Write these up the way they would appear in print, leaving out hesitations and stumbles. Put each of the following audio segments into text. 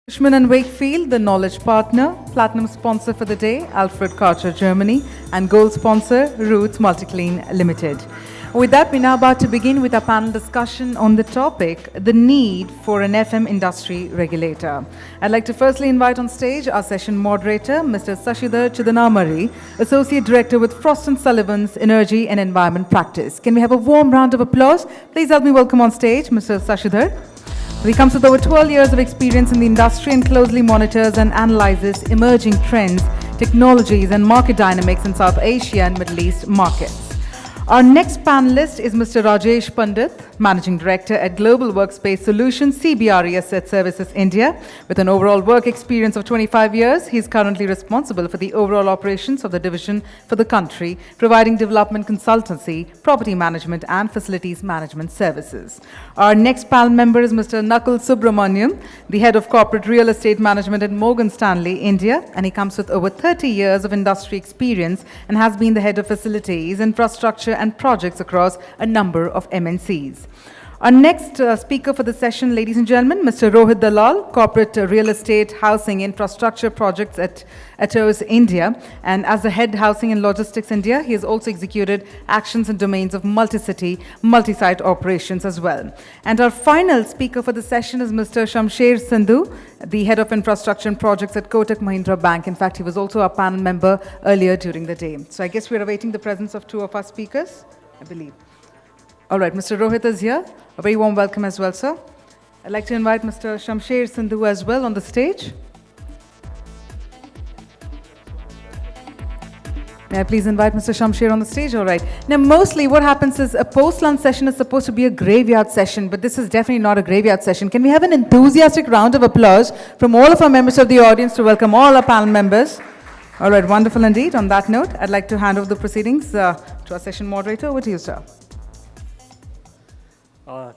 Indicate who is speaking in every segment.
Speaker 1: Cushman and Wakefield, the knowledge partner, platinum sponsor for the day, Alfred Karcher, Germany, and gold sponsor, Roots Multiclean Limited. With that, we're now about to begin with our panel discussion on the topic, the need for an FM industry regulator. I'd like to firstly invite on stage our session moderator, Mr. Sashidhar Chidhanamari, Associate Director with Frost & Sullivan's Energy and Environment Practice. Can we have a warm round of applause? Please help me welcome on stage Mr. Sashidhar. He comes with over 12 years of experience in the industry and closely monitors and analyzes emerging trends, technologies, and market dynamics in South Asia and Middle East markets. Our next panelist is Mr. Rajesh Pandit, Managing Director at Global Workspace Solutions, CBRE Asset Services India. With an overall work experience of 25 years, he is currently responsible for the overall operations of the division for the country, providing development consultancy, property management, and facilities management services. Our next panel member is Mr. Nakul Subramaniam, the Head of Corporate Real Estate Management at Morgan Stanley, India, and he comes with over 30 years of industry experience and has been the Head of Facilities, Infrastructure, and projects across a number of MNCs. Our next speaker for the session, ladies and gentlemen, Mr. Rohit Dalal, Corporate Real Estate, Housing, Infrastructure Projects at Atos India. And as the Head Housing and Logistics India, he has also executed actions in domains of multi-city, multi-site operations as well. And our final speaker for the session is Mr. Shamsher Sandhu, the Head of Infrastructure and Projects at Kotak Mahindra Bank. In fact, he was also our panel member earlier during the day. So I guess we're awaiting the presence of two of our speakers, I believe. All right, Mr. Rohit is here. A very warm welcome as well, sir. I'd like to invite Mr. Shamsher Sandhu as well on the stage. May I please invite Mr. Shamsher on the stage? All right. Now, mostly what happens is a post-lunch session is supposed to be a graveyard session, but this is definitely not a graveyard session. Can we have an enthusiastic round of applause from all of our members of the audience to welcome all our panel members? All right, wonderful indeed. On that note, I'd like to hand over the proceedings to our session moderator. Over to you, sir.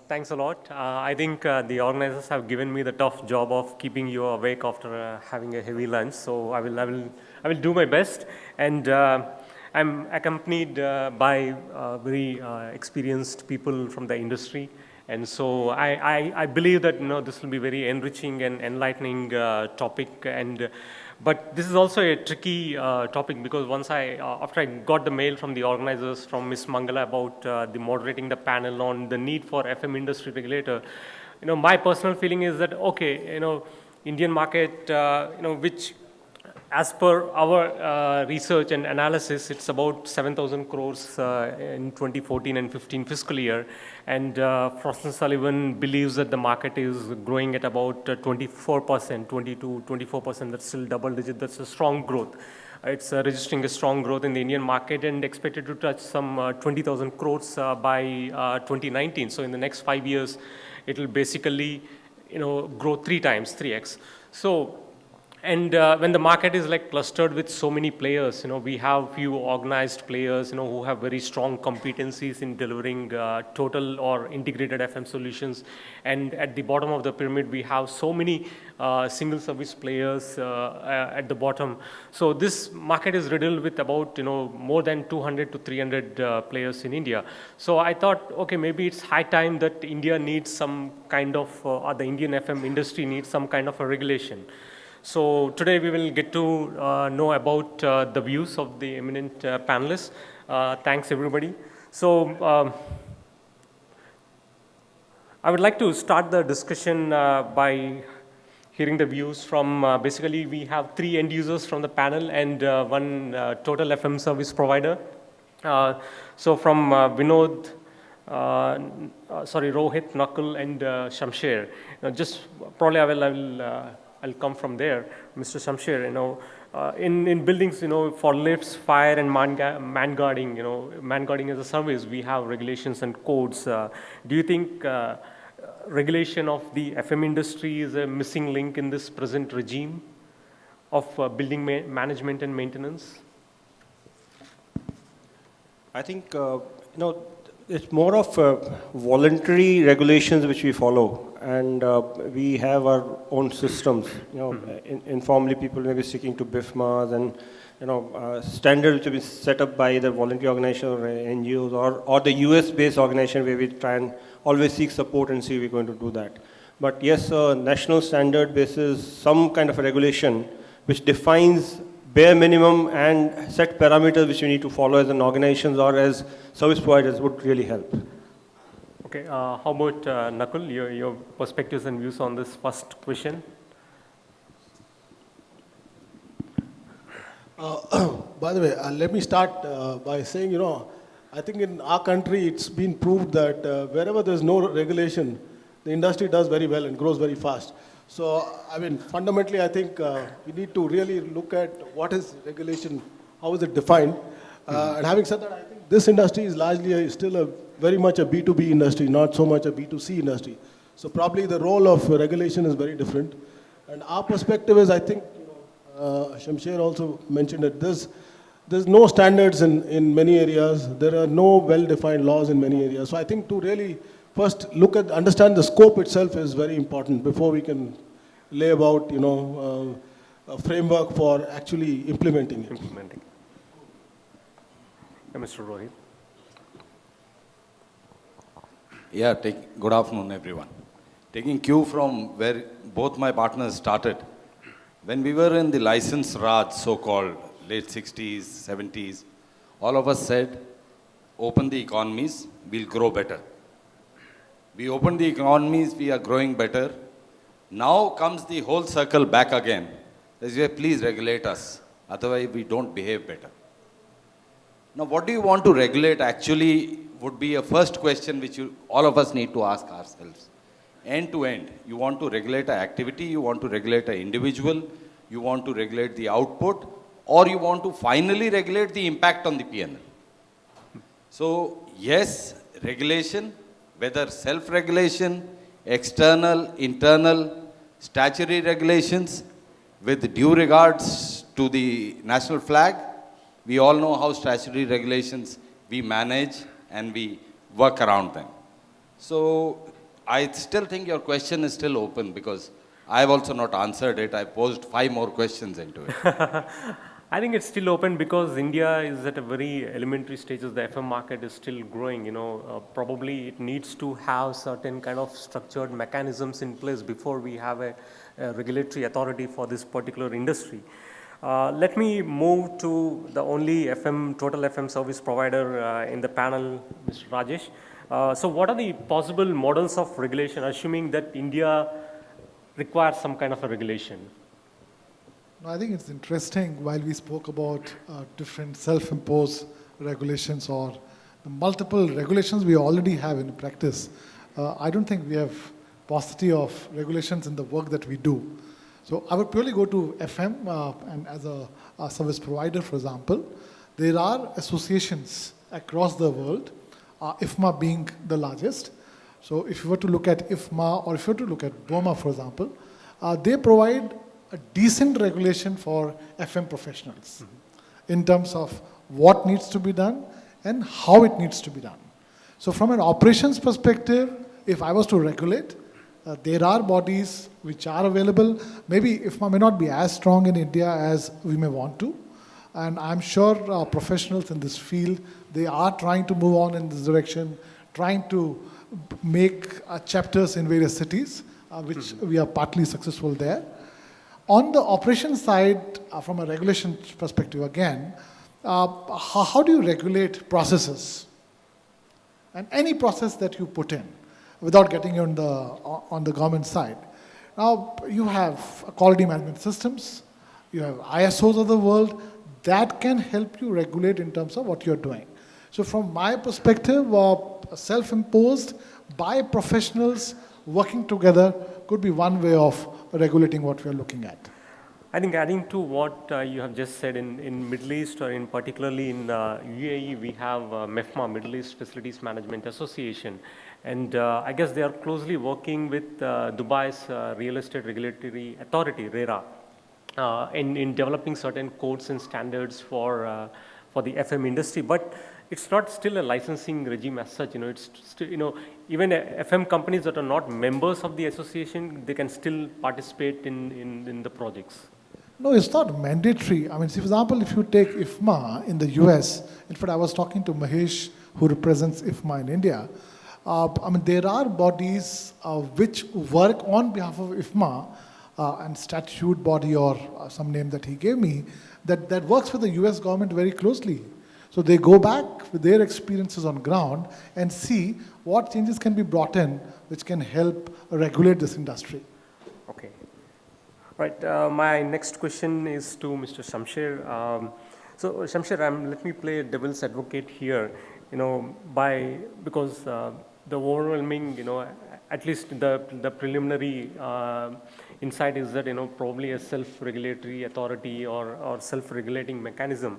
Speaker 2: Thanks a lot. I think the organizers have given me the tough job of keeping you awake after having a heavy lunch. So I will do my best. And I'm accompanied by very experienced people from the industry. And so I believe that this will be very enriching and enlightening topic. But this is also a tricky topic because after I got the mail from the organizers, from Ms. Mangala about the moderating the panel on the need for FM industry regulator, my personal feeling is that, okay, Indian market, which as per our research and analysis, it's about 7,000 crores in 2014 and 15 fiscal year. And Frost & Sullivan believes that the market is growing at about 24%, 24%. That's still double digit. That's a strong growth. It's registering a strong growth in the Indian market and expected to touch some 20,000 crores by 2019. So in the next 5 years, it will basically grow 3x. So, and when the market is like clustered with so many players, we have few organized players, who have very strong competencies in delivering total or integrated FM solutions. And at the bottom of the pyramid, we have so many single service players at the bottom. So this market is riddled with about, more than 200 to 300 players in India. So I thought, okay, maybe it's high time that India needs some kind of, or the Indian FM industry needs some kind of a regulation. So today we will get to know about the views of the eminent panelists. Thanks everybody. So I would like to start the discussion by hearing the views from basically we have 3 end users from the panel and 1 total FM service provider. So from Vinod, Rohit, Nakul, and Shamsher. Just probably I'll come from there, Mr. Shamsher. In buildings, for lifts, fire, and man guarding as a service, we have regulations and codes. Do you think regulation of the FM industry is a missing link in this present regime of building management and maintenance?
Speaker 3: I think it's more of voluntary regulations which we follow. And we have our own systems. Informally, people may be sticking to BIFMAs and standards which have been set up by either voluntary organization or NGOs or the US-based organization where we try and always seek support and see if we're going to do that. But yes, a national standard basis some kind of a regulation which defines bare minimum and set parameters which we need to follow as an organizations or as service providers would really help.
Speaker 2: Okay, how about Nakul, your perspectives and views on this first question?
Speaker 4: By the way, let me start by saying, I think in our country it's been proved that wherever there's no regulation, the industry does very well and grows very fast. So, fundamentally, I think we need to really look at what is regulation, how is it defined. And having said that, I think this industry is largely still very much a B2B industry, not so much a B2C industry. So probably the role of regulation is very different. And our perspective is, I think, Shamsher also mentioned it, there's no standards in many areas. There are no well-defined laws in many areas. So I think to really first understand the scope itself is very important before we can lay about, a framework for actually implementing it.
Speaker 2: Mr. Rohit.
Speaker 5: Yeah, good afternoon, everyone. Taking cue from where both my partners started, when we were in the license Raj, so-called, late 60s, 70s, all of us said, open the economies, we'll grow better. We opened the economies, we are growing better. Now comes the whole circle back again. They say, please regulate us, otherwise we don't behave better. Now, what do you want to regulate actually would be a first question which all of us need to ask ourselves. End to end, you want to regulate an activity, you want to regulate an individual, you want to regulate the output, or you want to finally regulate the impact on the P&L. So, yes, regulation, whether self-regulation, external, internal, statutory regulations, with due regards to the national flag, we all know how statutory regulations we manage and we work around them. So I still think your question is still open because I've also not answered it. I posed 5 more questions into it.
Speaker 2: I think it's still open because India is at a very elementary stages. The FM market is still growing. Probably it needs to have certain kind of structured mechanisms in place before we have a regulatory authority for this particular industry. Let me move to the only total FM service provider in the panel, Mr. Rajesh. So what are the possible models of regulation, assuming that India requires some kind of a regulation?
Speaker 6: I think it's interesting while we spoke about different self-imposed regulations or the multiple regulations we already have in practice. I don't think we have paucity of regulations in the work that we do. So I would purely go to FM and as a service provider, for example, there are associations across the world, IFMA being the largest. So if you were to look at IFMA or if you were to look at BOMA, for example, they provide a decent regulation for FM professionals in terms of what needs to be done and how it needs to be done. So from an operations perspective, if I was to regulate, there are bodies which are available. Maybe IFMA may not be as strong in India as we may want to. And I'm sure professionals in this field, they are trying to move on in this direction, trying to make chapters in various cities, which we are partly successful there. On the operations side, from a regulation perspective again, how do you regulate processes? And any process that you put in without getting on the government side. Now, you have quality management systems, you have ISOs of the world, that can help you regulate in terms of what you're doing. So from my perspective, self-imposed by professionals working together could be one way of regulating what we're looking at.
Speaker 2: I think adding to what you have just said, in Middle East or in particularly in UAE, we have MEFMA, Middle East Facilities Management Association. And I guess they are closely working with Dubai's Real Estate Regulatory Authority, RERA, in developing certain codes and standards for the FM industry. But it's not still a licensing regime as such. It's still, even FM companies that are not members of the association, they can still participate in the projects.
Speaker 6: No, it's not mandatory. I mean, see, for example, if you take IFMA in the US, in fact, I was talking to Mahesh, who represents IFMA in India. I mean, there are bodies which work on behalf of IFMA and statute body or some name that he gave me that works with the US government very closely. So they go back with their experiences on ground and see what changes can be brought in which can help regulate this industry.
Speaker 2: Okay. Right. My next question is to Mr. Shamsher. So Shamsher, let me play devil's advocate here. Because the overwhelming, at least the preliminary insight is that probably a self-regulatory authority or self-regulating mechanism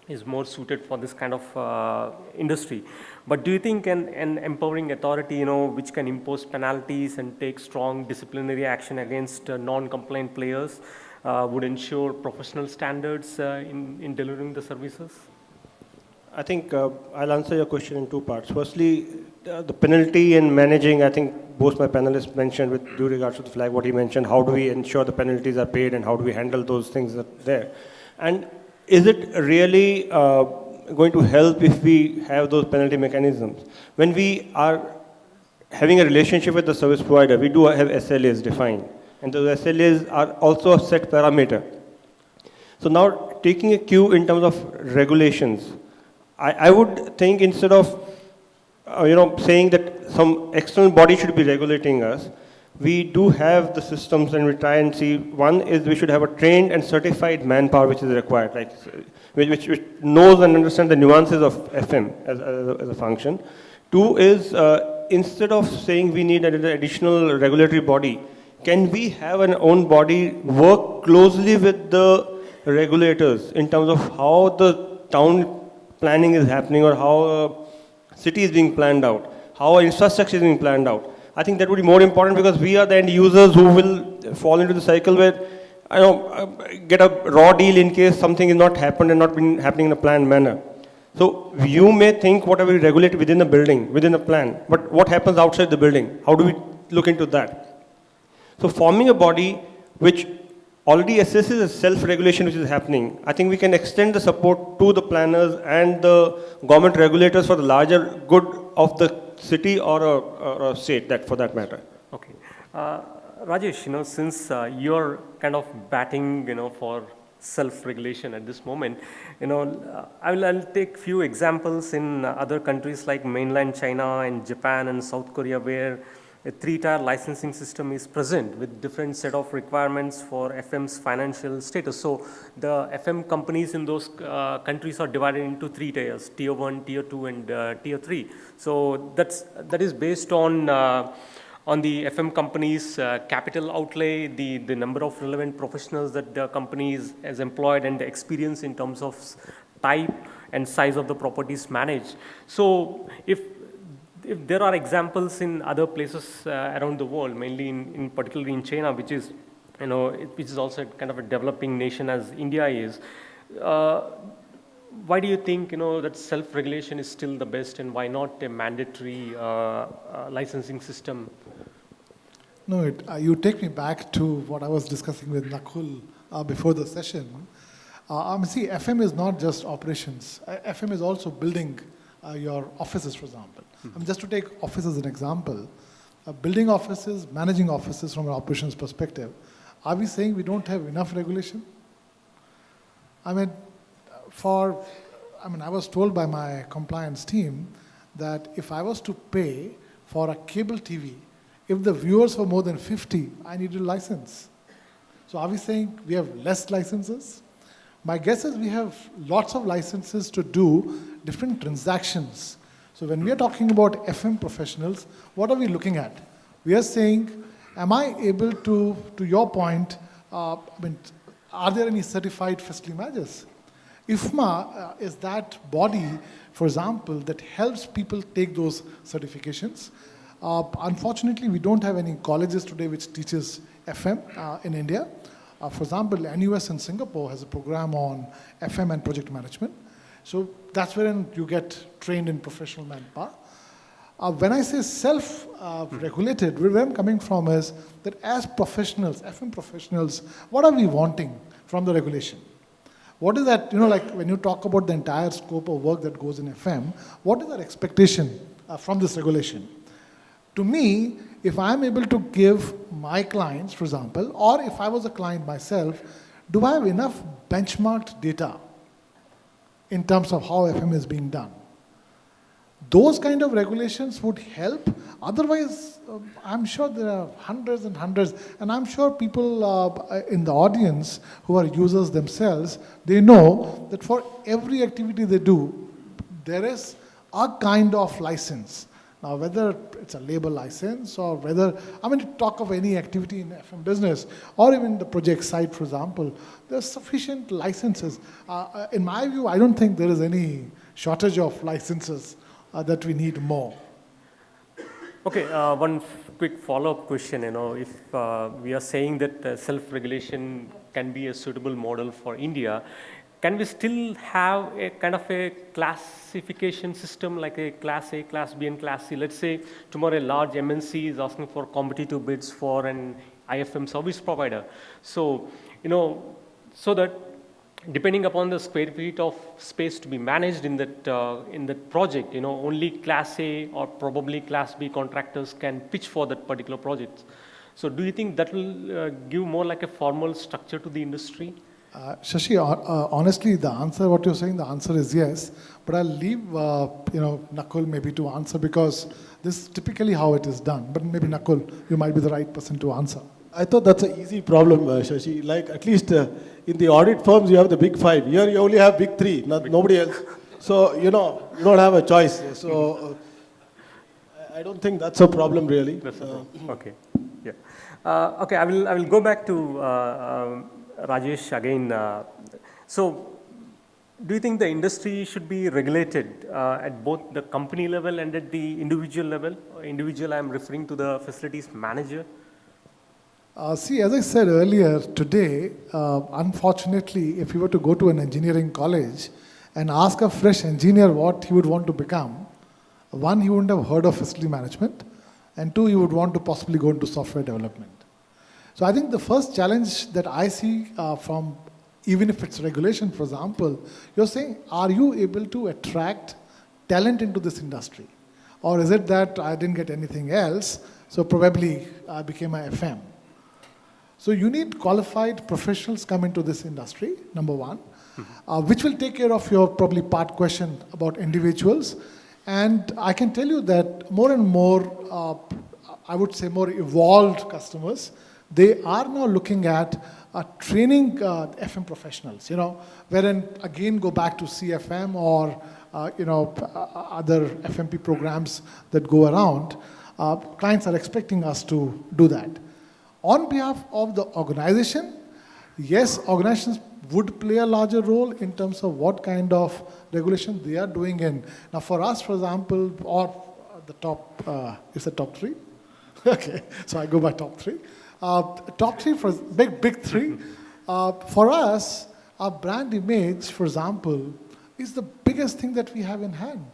Speaker 2: is more suited for this kind of industry. But do you think an empowering authority, which can impose penalties and take strong disciplinary action against non-compliant players, would ensure professional standards in delivering the services?
Speaker 3: I think I'll answer your question in two parts. Firstly, the penalty and managing, I think both my panelists mentioned with due regards to the flag, what he mentioned, how do we ensure the penalties are paid and how do we handle those things that are there. And is it really going to help if we have those penalty mechanisms? When we are having a relationship with the service provider, we do have SLAs defined. And those SLAs are also a set parameter. So now taking a cue in terms of regulations, I would think instead of saying that some external body should be regulating us, we do have the systems and we try and see, one is we should have a trained and certified manpower which is required, like which knows and understands the nuances of FM as a function. Two is instead of saying we need an additional regulatory body, can we have an own body work closely with the regulators in terms of how the town planning is happening or how a city is being planned out, how our infrastructure is being planned out? I think that would be more important because we are the end users who will fall into the cycle where, get a raw deal in case something is not happened and not been happening in a planned manner. So you may think whatever we regulate within the building, within a plan, but what happens outside the building? How do we look into that? So forming a body which already assesses the self-regulation which is happening, I think we can extend the support to the planners and the government regulators for the larger good of the city or a state, that for that matter.
Speaker 2: Okay. Rajesh, since you're kind of batting, for self-regulation at this moment, I'll take few examples in other countries like mainland China and Japan and South Korea where a three-tier licensing system is present with different set of requirements for FM's financial status. So the FM companies in those countries are divided into three tiers: tier 1, tier 2, and tier 3. So that is based on the FM company's capital outlay, the number of relevant professionals that the company has employed, and the experience in terms of type and size of the properties managed. So if there are examples in other places around the world, mainly in particularly in China, which is which is also kind of a developing nation as India is, why do you think that self-regulation is still the best, and why not a mandatory licensing system?
Speaker 6: No, you take me back to what I was discussing with Nakul before the session. See, FM is not just operations. FM is also building your offices, for example. Just to take office as an example, building offices, managing offices from an operations perspective, are we saying we don't have enough regulation? I was told by my compliance team that if I was to pay for a cable TV, if the viewers were more than 50, I needed a license. So are we saying we have less licenses? My guess is we have lots of licenses to do different transactions. So when we are talking about FM professionals, what are we looking at? We are saying, am I able to your point, are there any certified fiscally managers? IFMA is that body, for example, that helps people take those certifications. Unfortunately, we don't have any colleges today which teaches FM in India. For example, NUS in Singapore has a program on FM and project management. So that's wherein you get trained in professional manpower. When I say self-regulated, where I'm coming from is that as professionals, FM professionals, what are we wanting from the regulation? What is that, like when you talk about the entire scope of work that goes in FM, what is our expectation from this regulation? To me, if I'm able to give my clients, for example, or if I was a client myself, do I have enough benchmarked data in terms of how FM is being done? Those kind of regulations would help. Otherwise, I'm sure there are hundreds and hundreds, and I'm sure people in the audience who are users themselves, they know that for every activity they do, there is a kind of license. Now, whether it's a labor license or whether, I mean, to talk of any activity in FM business or even the project side, for example, there's sufficient licenses. In my view, I don't think there is any shortage of licenses that we need more.
Speaker 2: Okay, quick follow-up question. If we are saying that self-regulation can be a suitable model for India, can we still have a kind of a classification system like a Class A, Class B, and Class C? Let's say tomorrow a large MNC is asking for competitive bids for an IFM service provider. So, so that depending upon the square feet of space to be managed in that project, only Class A or probably Class B contractors can pitch for that particular project. So do you think that will give more like a formal structure to the industry?
Speaker 6: Shashi, honestly, the answer, what you're saying, the answer is yes. But I'll leave, Nakul maybe to answer because this is typically how it is done. But maybe Nakul, you might be the right person to answer.
Speaker 4: I thought that's an easy problem, Shashi. Like at least in the audit firms, you have the big five. Here you only have big three, nobody else. So, you don't have a choice. So I don't think that's a problem really.
Speaker 2: Okay. Yeah. Okay, I will go back to Rajesh again. So do you think the industry should be regulated at both the company level and at the individual level? Individual, I am referring to the facilities manager.
Speaker 6: See, as I said earlier today, unfortunately, if you were to go to an engineering college and ask a fresh engineer what he would want to become, one, he wouldn't have heard of facility management, and two, he would want to possibly go into software development. So I think the first challenge that I see from, even if it's regulation, for example, you're saying, are you able to attract talent into this industry? Or is it that I didn't get anything else, so probably I became a FM? So you need qualified professionals come into this industry, number one, which will take care of your probably part question about individuals. And I can tell you that more and more, I would say more evolved customers, they are now looking at training FM professionals, wherein again go back to CFM or other FMP programs that go around. Clients are expecting us to do that. On behalf of the organization, yes, organizations would play a larger role in terms of what kind of regulation they are doing in. Now for us, for example, or the top, is the top three? Okay, so I go by top three. Top three for big three. For us, our brand image, for example, is the biggest thing that we have in hand.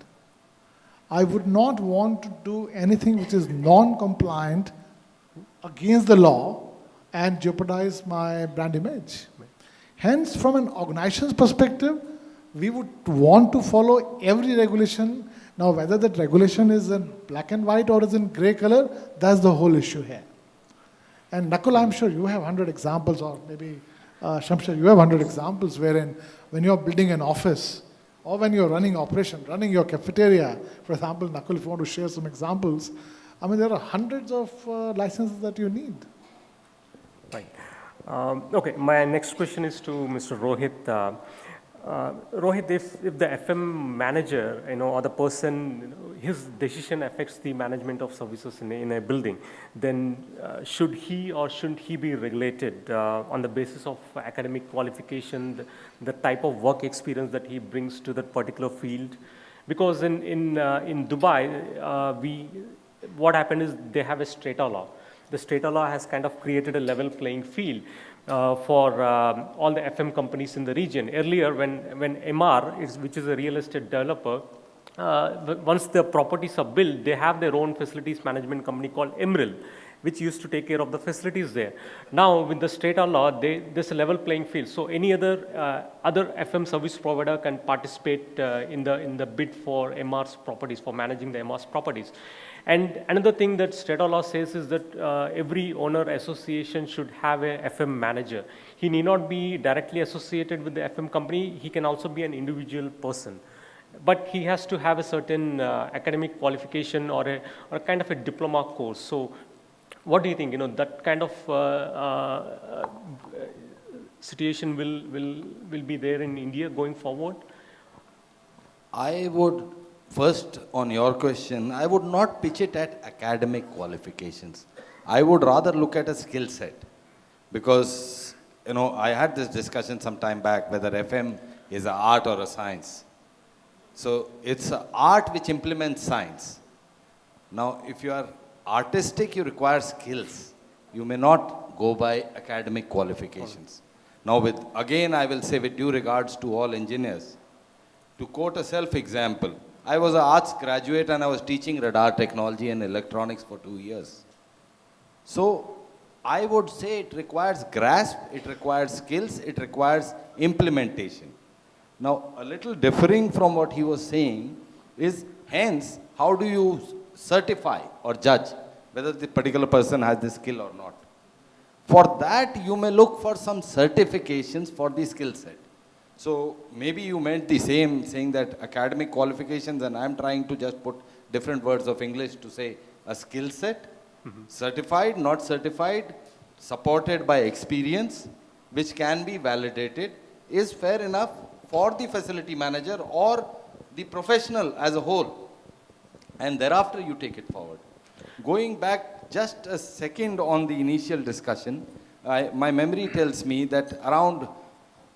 Speaker 6: I would not want to do anything which is non-compliant against the law and jeopardize my brand image. Hence, from an organization's perspective, we would want to follow every regulation. Now, whether that regulation is in black and white or is in gray color, that's the whole issue here. And Nakul, I'm sure you have 100 examples, or maybe Shamshar, you have 100 examples wherein when you're building an office or when you're running operation, running your cafeteria, for example, Nakul, if you want to share some examples, I mean, there are hundreds of licenses that you need.
Speaker 2: Right. Okay, my next question is to Mr. Rohit. Rohit, if the FM manager, or the person, his decision affects the management of services in a building, then should he or shouldn't he be regulated on the basis of academic qualification, the type of work experience that he brings to that particular field? Because in Dubai, what happened is they have a strata law. The strata law has kind of created a level playing field for all the FM companies in the region. Earlier, when MR, which is a real estate developer, once the properties are built, they have their own facilities management company called Emerald, which used to take care of the facilities there. Now, with the strata law, there's a level playing field. So any other FM service provider can participate in the bid for MR's properties, for managing the MR's properties. And another thing that Strata law says is that every owner association should have a FM manager. He need not be directly associated with the FM company. He can also be an individual person. But he has to have a certain academic qualification or a kind of a diploma course. So what do you think? That kind of situation will be there in India going forward?
Speaker 5: I would, first on your question, I would not pitch it at academic qualifications. I would rather look at a skill set. Because, I had this discussion some time back whether FM is an art or a science. So it's an art which implements science. Now, if you are artistic, you require skills. You may not go by academic qualifications. Now, again, I will say with due regards to all engineers, to quote a self-example, I was an arts graduate and I was teaching radar technology and electronics for 2 years. So, I would say it requires grasp, it requires skills, it requires implementation. Now, a little differing from what he was saying is, hence, how do you certify or judge whether the particular person has the skill or not? For that, you may look for some certifications for the skill set. So maybe you meant the same, saying that academic qualifications, and I'm trying to just put different words of English to say a skill set, certified, not certified, supported by experience, which can be validated, is fair enough for the facility manager or the professional as a whole. And thereafter you take it forward. Going back just a second on the initial discussion, my memory tells me that around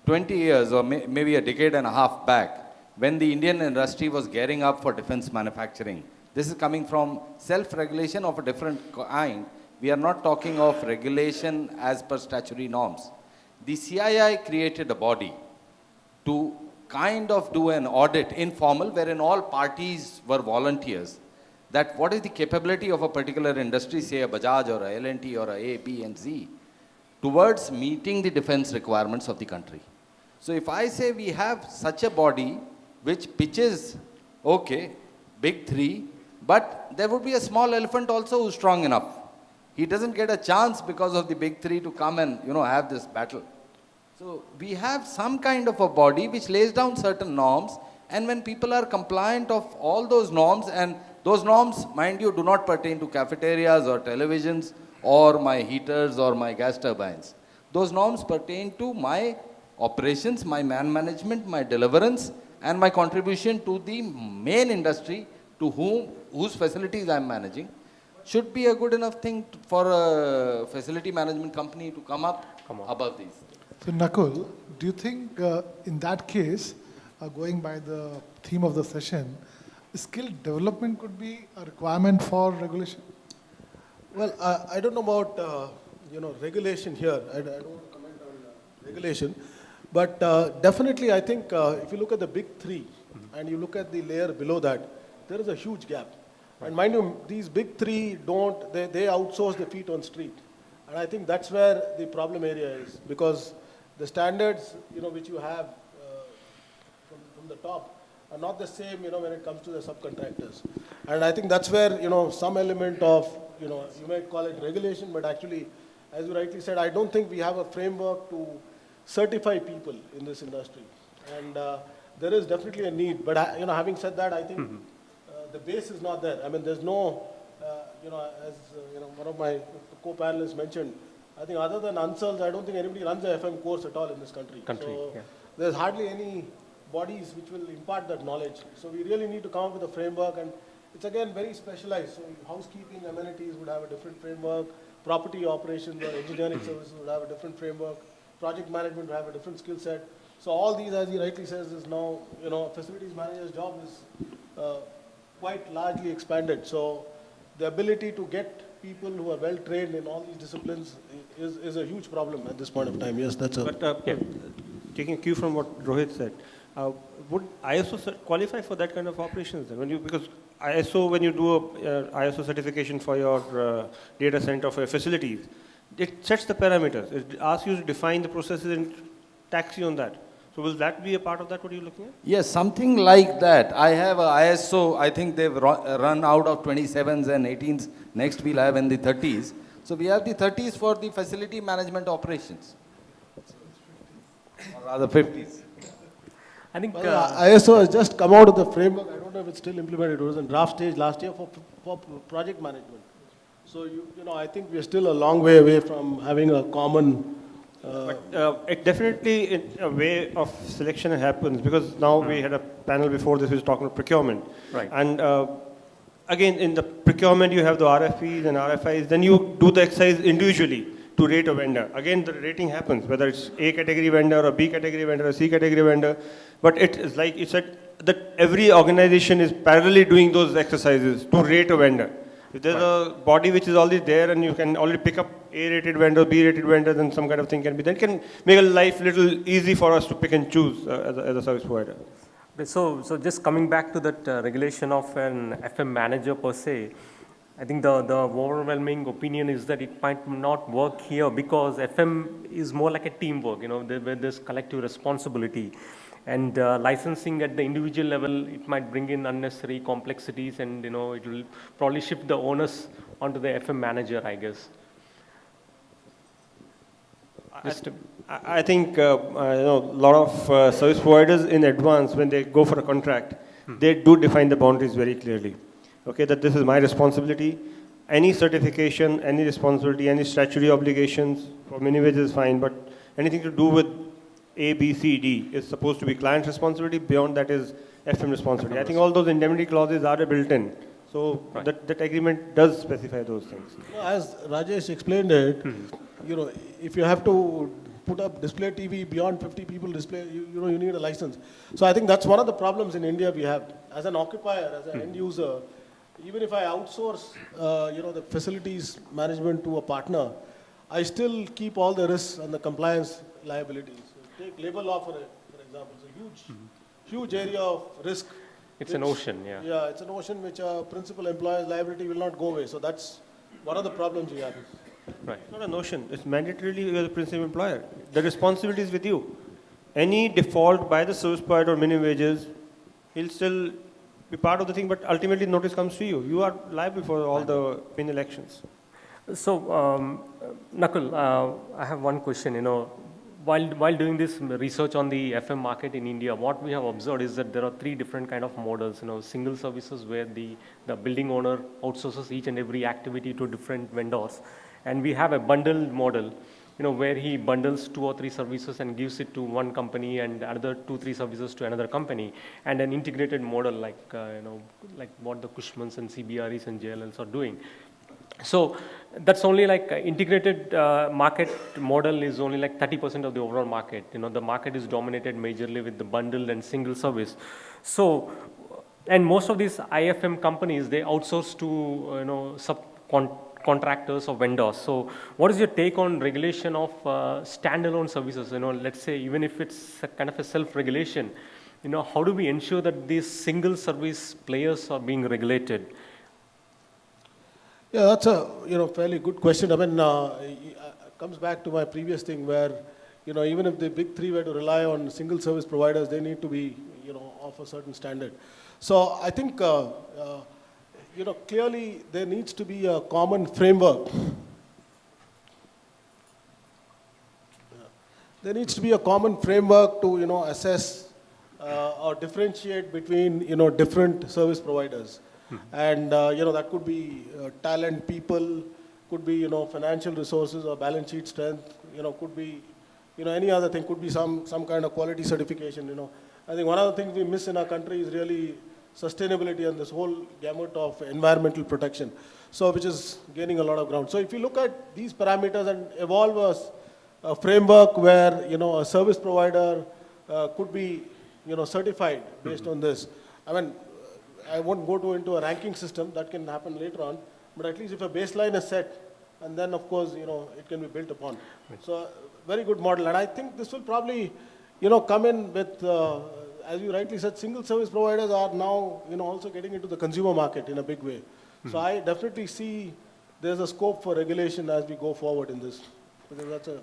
Speaker 5: 20 years or maybe a decade and a half back, when the Indian industry was gearing up for defense manufacturing, this is coming from self-regulation of a different kind. We are not talking of regulation as per statutory norms. The CII created a body to kind of do an audit, informal, wherein all parties were volunteers, that what is the capability of a particular industry, say a Bajaj or a L&T or a B and Z, towards meeting the defense requirements of the country. So if I say we have such a body which pitches, okay, big three, but there would be a small elephant also who's strong enough. He doesn't get a chance because of the big three to come and, have this battle. So we have some kind of a body which lays down certain norms, and when people are compliant of all those norms, and those norms, mind you, do not pertain to cafeterias or televisions or my heaters or my gas turbines. Those norms pertain to my operations, my man management, my deliverance, and my contribution to the main industry to whose facilities I am managing. Should be a good enough thing for a facility management company to come up above these.
Speaker 6: So Nakul, do you think in that case, going by the theme of the session, skill development could be a requirement for regulation?
Speaker 4: Well, I don't know about regulation here. I don't want to comment on regulation, but definitely I think if you look at the big three and you look at the layer below that, there is a huge gap. And mind you, these big three they outsource the feet on street, and I think that's where the problem area is, because the standards which you have from the top are not the same when it comes to the subcontractors, and I think that's where some element of you might call it regulation, but actually, as you rightly said, I don't think we have a framework to certify people in this industry, and there is definitely a need. But having said that, I think the base is not there. I mean, there's no as one of my co-panelists mentioned, I think other than ANSALs, I don't think anybody runs a FM course at all in this country. So there's hardly any bodies which will impart that knowledge. So we really need to come up with a framework, and it's again very specialized. So housekeeping, amenities would have a different framework, property operations or engineering services would have a different framework, project management would have a different skill set. So all these, as he rightly says, is now, facilities manager's job is quite largely expanded. So the ability to get people who are well trained in all these disciplines is a huge problem at this point of time. Yes, that's a...
Speaker 3: But taking a cue from what Rohit said, would ISO qualify for that kind of operations then? Because ISO, when you do a ISO certification for your data center, for your facilities, it sets the parameters. It asks you to define the processes and tax you on that. So will that be a part of that, what you're looking at?
Speaker 5: Yes, something like that. I have a ISO, I think they've run out of 27s and 18s. Next we'll have in the 30s. So we have the 30s for the facility management operations. Or rather 50s.
Speaker 2: I think
Speaker 4: Well, ISO has just come out of the framework. I don't know if it's still implemented. It was in draft stage last year for project management. So, I think we're still a long way away from having a common.
Speaker 3: It definitely, in a way of selection happens, because now we had a panel before this which was talking about procurement.
Speaker 2: Right.
Speaker 3: And again, in the procurement, you have the RFEs and RFIs, then you do the exercise individually to rate a vendor. Again, the rating happens, whether it's A category vendor or B category vendor or C category vendor. But it is like you said, that every organization is parallelly doing those exercises to rate a vendor. If there's a body which is already there and you can already pick up A-rated vendor, B-rated vendor, then some kind of thing can be, then can make a life little easy for us to pick and choose as a service provider.
Speaker 2: Okay, so just coming back to that regulation of an FM manager per se, I think the overwhelming opinion is that it might not work here because FM is more like a teamwork, where there's collective responsibility. And licensing at the individual level, it might bring in unnecessary complexities, and it will probably shift the onus onto the FM manager, I guess.
Speaker 3: I think a lot of service providers in advance, when they go for a contract, they do define the boundaries very clearly. Okay, that this is my responsibility. Any certification, any responsibility, any statutory obligations for minimum is fine, but anything to do with A, B, C, D is supposed to be client responsibility. Beyond that is FM responsibility. I think all those indemnity clauses are built in. So that agreement does specify those things.
Speaker 4: As Rajesh explained it, if you have to put up display TV beyond 50 people display, you need a license. So I think that's one of the problems in India we have. As an occupier, as an end user, even if I outsource, the facilities management to a partner, I still keep all the risks and the compliance liabilities. Take labor law for example. It's a huge area of risk.
Speaker 2: It's an ocean, yeah.
Speaker 4: Yeah, it's an ocean which principal employer's liability will not go away. So that's one of the problems we have.
Speaker 2: Right.
Speaker 3: It's not a notion. It's mandatorily you're the principal employer. The responsibility is with you. Any default by the service provider or minimum wages, he'll still be part of the thing, but ultimately notice comes to you. You are liable for all the penal actions.
Speaker 2: So, Nakul, I have one question. While doing this research on the FM market in India, what we have observed is that there are three different kind of models. Single services where the building owner outsources each and every activity to different vendors, and we have a bundled model, where he bundles 2 or 3 services and gives it to one company and another 2-3 services to another company, and an integrated model like what the Cushmans and CBREs and JLLs are doing. So that's only like integrated market model is only like 30% of the overall market. The market is dominated majorly with the bundled and single service. So, and most of these IFM companies, they outsource to subcontractors or vendors. So what is your take on regulation of standalone services? Let's say even if it's a kind of a self-regulation, how do we ensure that these single service players are being regulated?
Speaker 4: Yeah, that's a fairly good question. I mean, it comes back to my previous thing where even if the big three were to rely on single service providers, they need to be of a certain standard. So I think clearly there needs to be a common framework. There needs to be a common framework to assess or differentiate between different service providers. And that could be talent, people, could be financial resources or balance sheet strength, could be any other thing, could be some kind of quality certification. I think one of the things we miss in our country is really sustainability and this whole gamut of environmental protection, so which is gaining a lot of ground. So if you look at these parameters and evolve a framework where a service provider could be certified based on this. I mean, I won't go into a ranking system, that can happen later on, but at least if a baseline is set, and then of course, it can be built upon. So, very good model. And I think this will probably, come in with, as you rightly said, single service providers are now, also getting into the consumer market in a big way. So I definitely see there's a scope for regulation as we go forward in this Because that's a,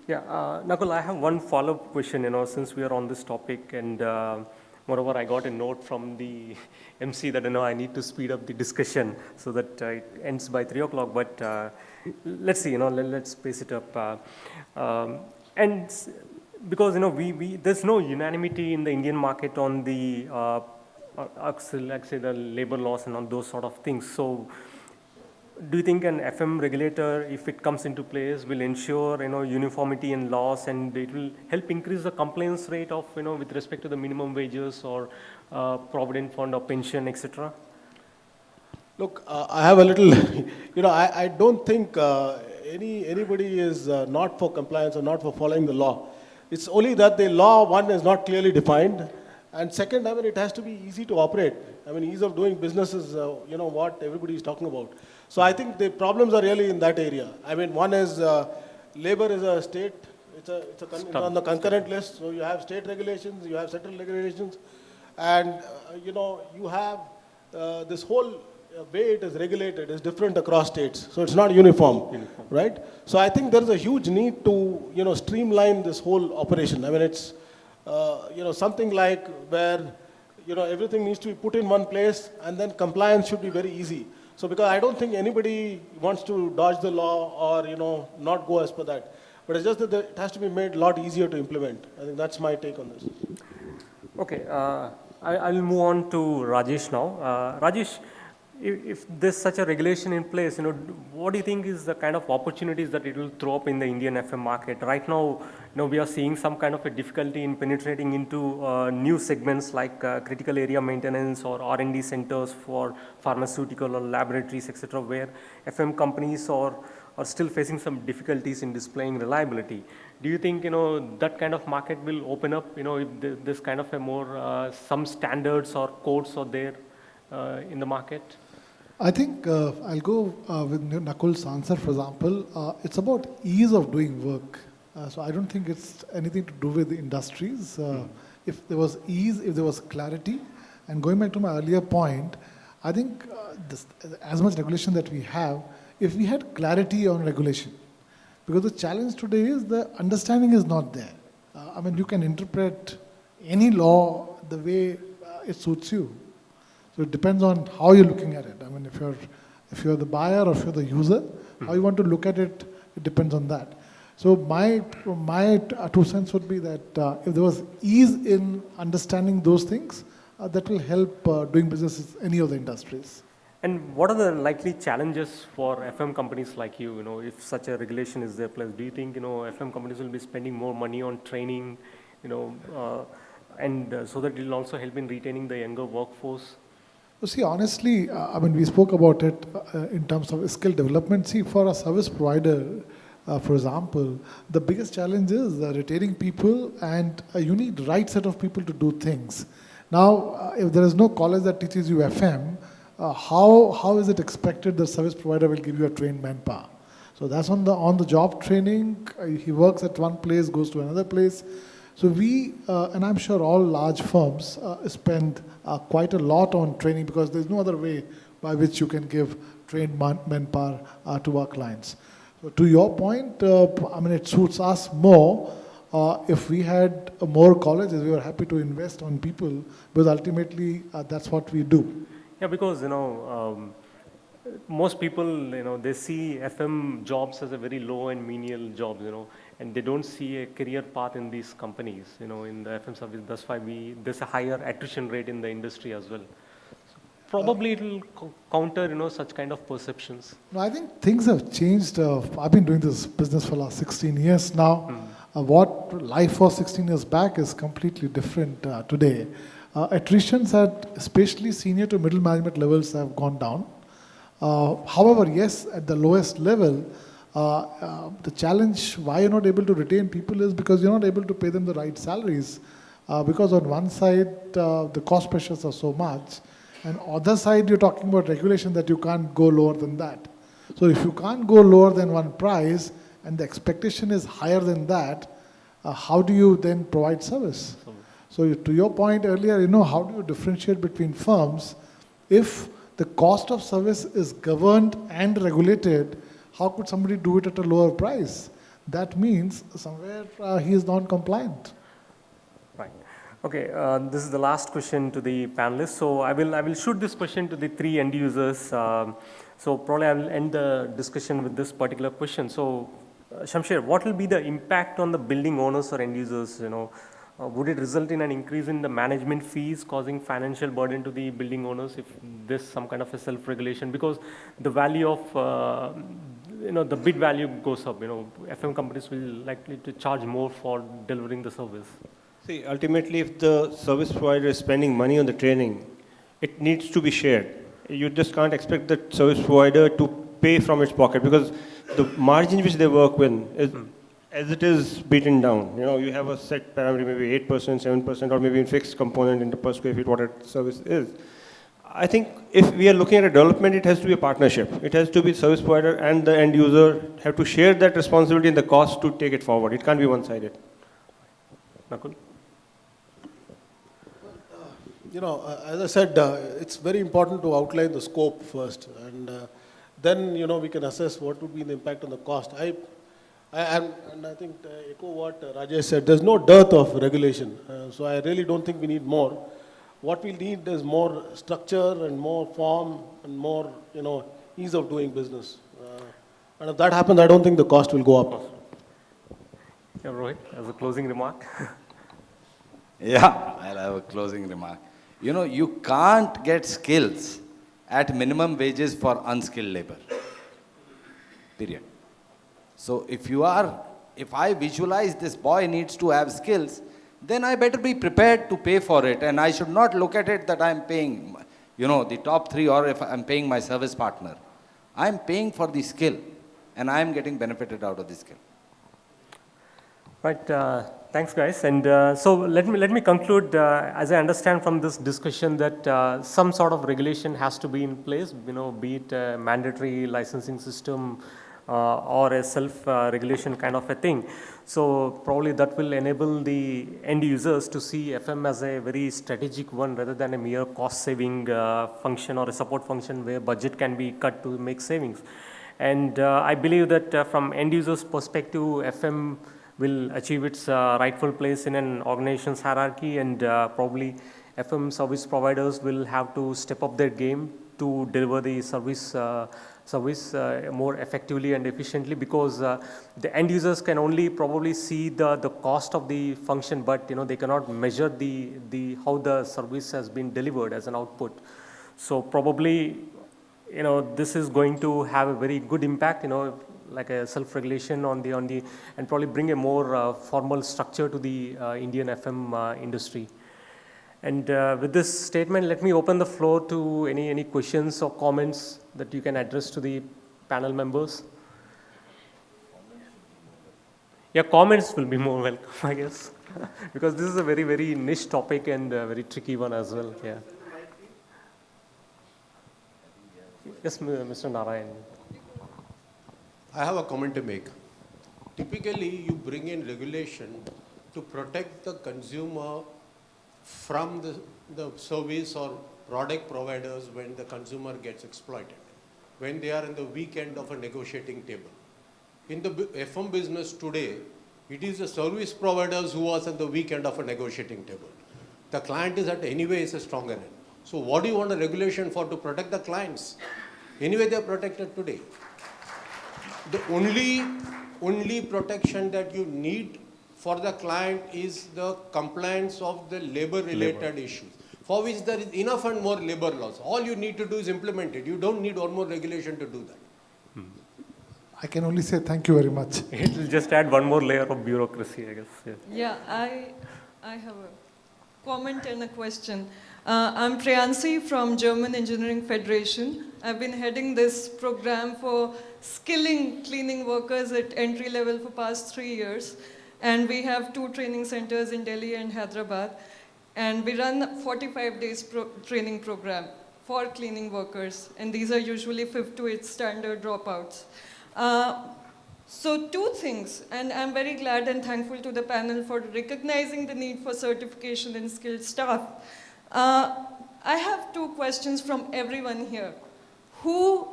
Speaker 2: Yeah, Nakul, I have one follow-up question, since we are on this topic, and moreover, I got a note from the MC that, I need to speed up the discussion so that it ends by 3 o'clock, but let's see, let's space it up. And because, there's no unanimity in the Indian market on the, like say, the labor laws and on those sort of things. So, do you think an FM regulator, if it comes into place, will ensure uniformity in laws, and it will help increase the compliance rate of with respect to the minimum wages or provident fund or pension, etc.?
Speaker 4: look, I have a little, I don't think anybody is not for compliance or not for following the law. It's only that the law, one, is not clearly defined, and second, it has to be easy to operate. Ease of doing business is, what everybody is talking about. So I think the problems are really in that area. One is labor is a state, it's on the concurrent list, so you have state regulations, you have central regulations, and you have this whole way it is regulated is different across states, so it's not uniform, right? So I think there is a huge need to streamline this whole operation. It's something like where everything needs to be put in one place, and then compliance should be very easy. So because I don't think anybody wants to dodge the law or not go as per that, but it's just that it has to be made a lot easier to implement. I think that's my take on this.
Speaker 2: Okay, I'll move on to Rajesh now. Rajesh, if there's such a regulation in place, what do you think is the kind of opportunities that it will throw up in the Indian FM market? Right now, we are seeing some kind of a difficulty in penetrating into new segments like critical area maintenance or R&D centers for pharmaceutical or laboratories, etc., where FM companies are still facing some difficulties in displaying reliability. Do you think that kind of market will open up? If this kind of a more some standards or codes are there in the market?
Speaker 6: I think I'll go with Nakul's answer, for example. It's about ease of doing work. So I don't think it's anything to do with the industries. If there was ease, if there was clarity, and going back to my earlier point, I think as much regulation that we have, if we had clarity on regulation, because the challenge today is the understanding is not there. You can interpret any law the way it suits you. So it depends on how you're looking at it. If you're the buyer or if you're the user, how you want to look at it, it depends on that. So my 2 cents would be that if there was ease in understanding those things, that will help doing business in any of the industries.
Speaker 2: And what are the likely challenges for FM companies like you? If such a regulation is there, plus, do you think FM companies will be spending more money on training, and so that it will also help in retaining the younger workforce?
Speaker 6: See, honestly, we spoke about it in terms of skill development. See, for a service provider, for example, the biggest challenge is retaining people, and you need the right set of people to do things. Now, if there is no college that teaches you FM, how is it expected the service provider will give you a trained manpower? So that's on the job training. He works at one place, goes to another place. So we, and I'm sure all large firms spend quite a lot on training, because there's no other way by which you can give trained manpower to our clients. So to your point, it suits us more if we had more colleges. We were happy to invest on people, because ultimately that's what we do.
Speaker 2: Yeah, because most people they see FM jobs as a very low and menial jobs, and they don't see a career path in these companies, in the FM service. That's why there's a higher attrition rate in the industry as well. So probably it will counter such kind of perceptions.
Speaker 6: No, I think things have changed. I've been doing this business for the last 16 years now. What life was 16 years back is completely different today. Attritions at especially senior to middle management levels have gone down. However, yes, at the lowest level, the challenge why you're not able to retain people is because you're not able to pay them the right salaries. Because on one side, the cost pressures are so much, and other side, you're talking about regulation that you can't go lower than that. So if you can't go lower than one price, and the expectation is higher than that, how do you then provide service? So to your point earlier, how do you differentiate between firms? If the cost of service is governed and regulated, how could somebody do it at a lower price? that means somewhere he is non-compliant.
Speaker 2: Right. Okay, this is the last question to the panelists. So I will shoot this question to the three end users. So probably I will end the discussion with this particular question. So Shamsher, what will be the impact on the building owners or end users? Would it result in an increase in the management fees, causing financial burden to the building owners if there's some kind of a self-regulation? Because the value of the bid value goes up. FM companies will likely to charge more for delivering the service.
Speaker 3: See, ultimately, if the service provider is spending money on the training, it needs to be shared. You just can't expect the service provider to pay from its pocket because the margin which they work with is, as it is beaten down. You have a set parameter, maybe 8%, 7%, or maybe a fixed component in the per square feet, what a service is. I think if we are looking at a development, it has to be a partnership. It has to be service provider and the end user have to share that responsibility and the cost to take it forward. It can't be one-sided.
Speaker 2: Nakul?
Speaker 4: As I said, it's very important to outline the scope first, and then we can assess what would be the impact on the cost. I think echo what Rajesh said. There's no dearth of regulation, so I really don't think we need more. What we need is more structure and more form and more ease of doing business. And if that happens, I don't think the cost will go up.
Speaker 2: Yeah, Rohit, as a closing remark.
Speaker 5: Yeah, I'll have a closing remark. You can't get skills at minimum wages for unskilled labor. Period. So if I visualize this boy needs to have skills, then I better be prepared to pay for it. And I should not look at it that I'm paying, the top three, or if I'm paying my service partner. I'm paying for the skill and I'm getting benefited out of the skill.
Speaker 2: Right. Thanks, guys. And so let me conclude. As I understand from this discussion, that some sort of regulation has to be in place. Be it a mandatory licensing system or a self-regulation kind of a thing. So probably that will enable the end users to see FM as a very strategic one rather than a mere cost-saving function or a support function where budget can be cut to make savings. And I believe that from end users' perspective, FM will achieve its rightful place in an organization's hierarchy, and probably FM service providers will have to step up their game to deliver the service more effectively and efficiently, because the end users can only probably see the cost of the function, but they cannot measure the how the service has been delivered as an output. So probably this is going to have a very good impact, like a self-regulation on the and probably bring a more formal structure to the Indian FM industry. And with this statement, let me open the floor to any questions or comments that you can address to the panel members. Yeah, comments will be more welcome, I guess, because this is a very, very niche topic and a very tricky one as well. Yeah. Yes, Mr. Narayan.
Speaker 7: I have a comment to make. Typically, you bring in regulation to protect the consumer from the service or product providers when the consumer gets exploited, when they are in the weak end of a negotiating table. In the FM business today, it is the service providers who are at the weak end of a negotiating table. The client is a stronger end. So what do you want a regulation for? To protect the clients? Anyway, they are protected today. The only protection that you need for the client is the compliance of the labor-related issues, for which there is enough and more labor laws. All you need to do is implement it. You don't need one more regulation to do that.
Speaker 6: I can only say thank you very much.
Speaker 2: It will just add one more layer of bureaucracy, I guess.
Speaker 8: Yeah, I have a comment and a question. I'm Priyansi from German Engineering Federation. I've been heading this program for skilling cleaning workers at entry level for past 3 years. And we have 2 training centers in Delhi and Hyderabad. And we run a 45 days training program for cleaning workers. And these are usually 5th to 8th standard dropouts. So 2 things, and I'm very glad and thankful to the panel for recognizing the need for certification and skilled staff. I have 2 questions from everyone here. Who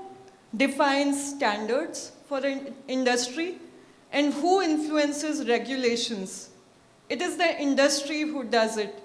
Speaker 8: defines standards for the industry? And who influences regulations? It is the industry who does it.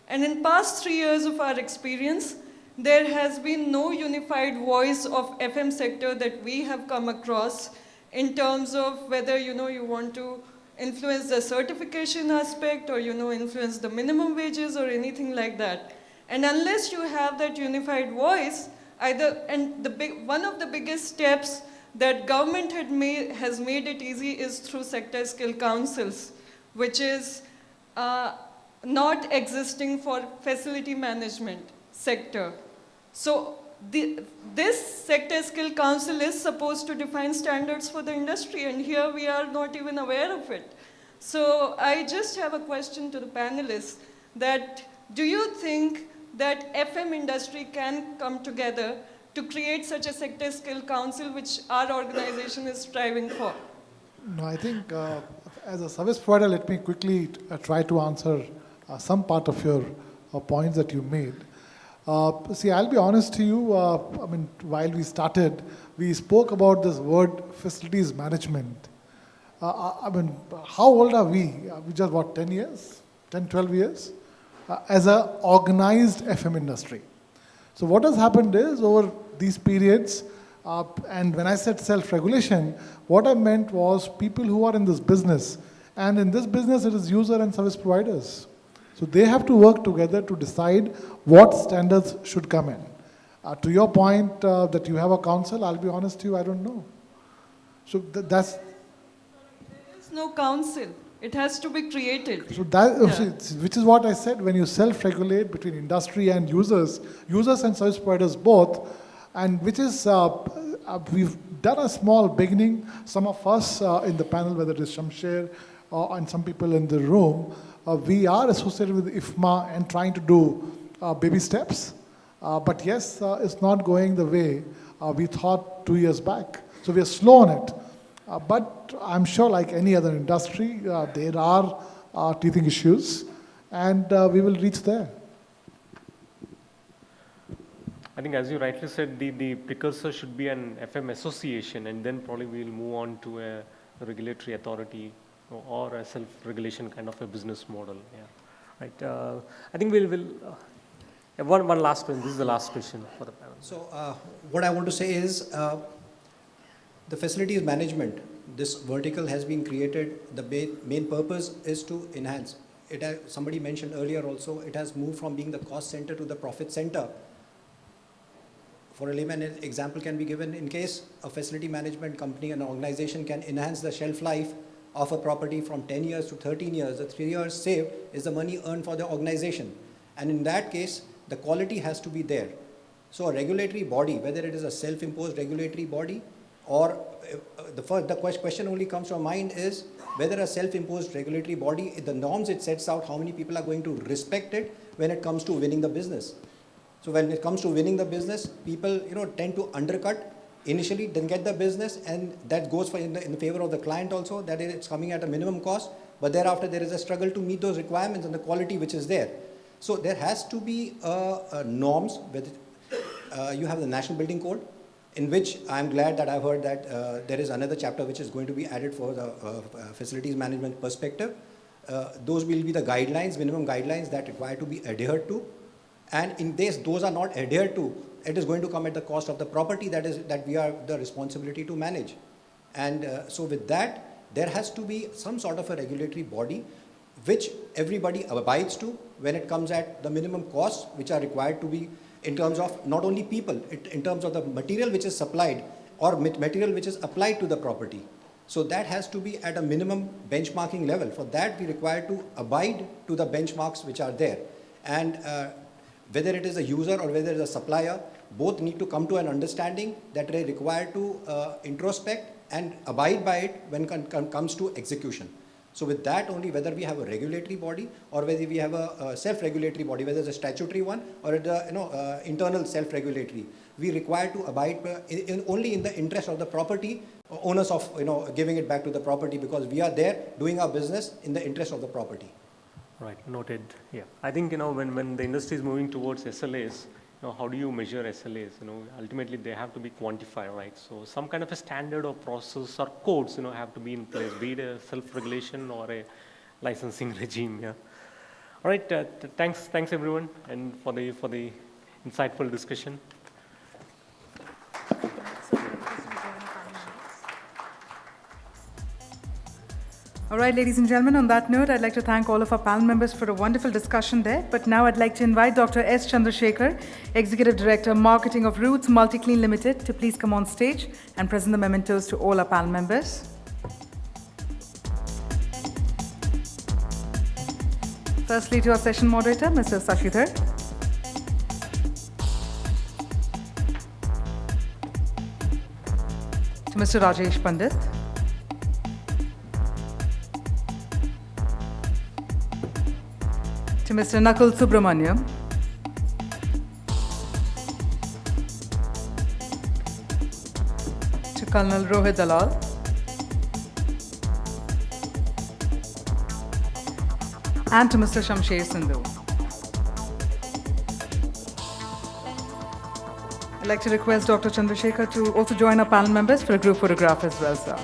Speaker 8: And in past 3 years of our experience, there has been no unified voice of FM sector that we have come across in terms of whether you want to influence the certification aspect or influence the minimum wages or anything like that. And unless you have that unified voice, one of the biggest steps that government has made it easy is through sector skill councils, which is not existing for facility management sector. So this sector skill council is supposed to define standards for the industry, and here we are not even aware of it. So I just have a question to the panelists, that do you think that FM industry can come together to create such a sector skill council which our organization is striving for?
Speaker 6: No, I think as a service provider, let me quickly try to answer some part of your points that you made. See, I'll be honest to you, while we started, we spoke about this word facilities management. How old are we? We just, 10 years? 10, 12 years? As an organized FM industry. So what has happened is, over these periods, and when I said self-regulation, what I meant was people who are in this business. And in this business, it is user and service providers. So they have to work together to decide what standards should come in. To your point that you have a council, I'll be honest to you, I don't know. So that's...
Speaker 8: There is no council. It has to be created.
Speaker 6: So that, which is what I said, when you self-regulate between industry and users and service providers both, and which is, we've done a small beginning. Some of us in the panel, whether it is Shamsher and some people in the room, we are associated with IFMA and trying to do baby steps. But yes, it's not going the way we thought 2 years back. So we are slow on it. But I'm sure, like any other industry, there are teething issues, and we will reach there.
Speaker 2: I think, as you rightly said, the precursor should be an FM association, and then probably we'll move on to a regulatory authority or a self-regulation kind of a business model. Yeah, right. I think we'll one last question. This is the last question for the panel.
Speaker 9: So what I want to say is the facilities management, this vertical has been created. The main purpose is to enhance. Somebody mentioned earlier also, it has moved from being the cost center to the profit center. For a layman, an example can be given. In case a facility management company, an organization can enhance the shelf life of a property from 10 years to 13 years, the 3 years saved is the money earned for the organization. And in that case, the quality has to be there. So a regulatory body, whether it is a self-imposed regulatory body, or the question only comes to mind is whether a self-imposed regulatory body, the norms it sets out, how many people are going to respect it when it comes to winning the business. So when it comes to winning the business, people tend to undercut initially, then get the business, and that goes for in the favor of the client also, that it's coming at a minimum cost, but thereafter there is a struggle to meet those requirements and the quality which is there. So there has to be norms. You have the National Building Code, in which I'm glad that I've heard that there is another chapter which is going to be added for the facilities management perspective. Those will be the guidelines, minimum guidelines that require to be adhered to. And in case those are not adhered to, it is going to come at the cost of the property that we are the responsibility to manage. And so with that, there has to be some sort of a regulatory body which everybody abides to when it comes at the minimum costs which are required to be in terms of not only people, in terms of the material which is supplied or material which is applied to the property. So that has to be at a minimum benchmarking level. For that, we require to abide to the benchmarks which are there. And whether it is a user or whether it is a supplier, both need to come to an understanding that they require to introspect and abide by it when it comes to execution. So with that only, whether we have a regulatory body or whether we have a self-regulatory body, whether it's a statutory one or the internal self-regulatory, we require to abide only in the interest of the property owners of giving it back to the property, because we are there doing our business in the interest of the property.
Speaker 2: Right, noted. Yeah, I think when the industry is moving towards SLAs, how do you measure SLAs? Ultimately they have to be quantified, right? So some kind of a standard or process or codes, have to be in place, be it a self-regulation or a licensing regime. Yeah. All right. Thanks everyone, and for the insightful discussion.
Speaker 1: All right, ladies and gentlemen, on that note, I'd like to thank all of our panel members for a wonderful discussion there. But now I'd like to invite Dr. S. Chandrasekhar, Executive Director, Marketing of Roots Multiclean Limited, to please come on stage and present the mementos to all our panel members. Firstly, to our session moderator, Mr. Sashidhar. To Mr. Rajesh Pandit. To Mr. Nakul Subramaniam. To Colonel Rohit Dalal. And to Mr. Shamsher Sindhu. I'd like to request Dr. Chandrasekhar to also join our panel members for a group photograph as well, sir.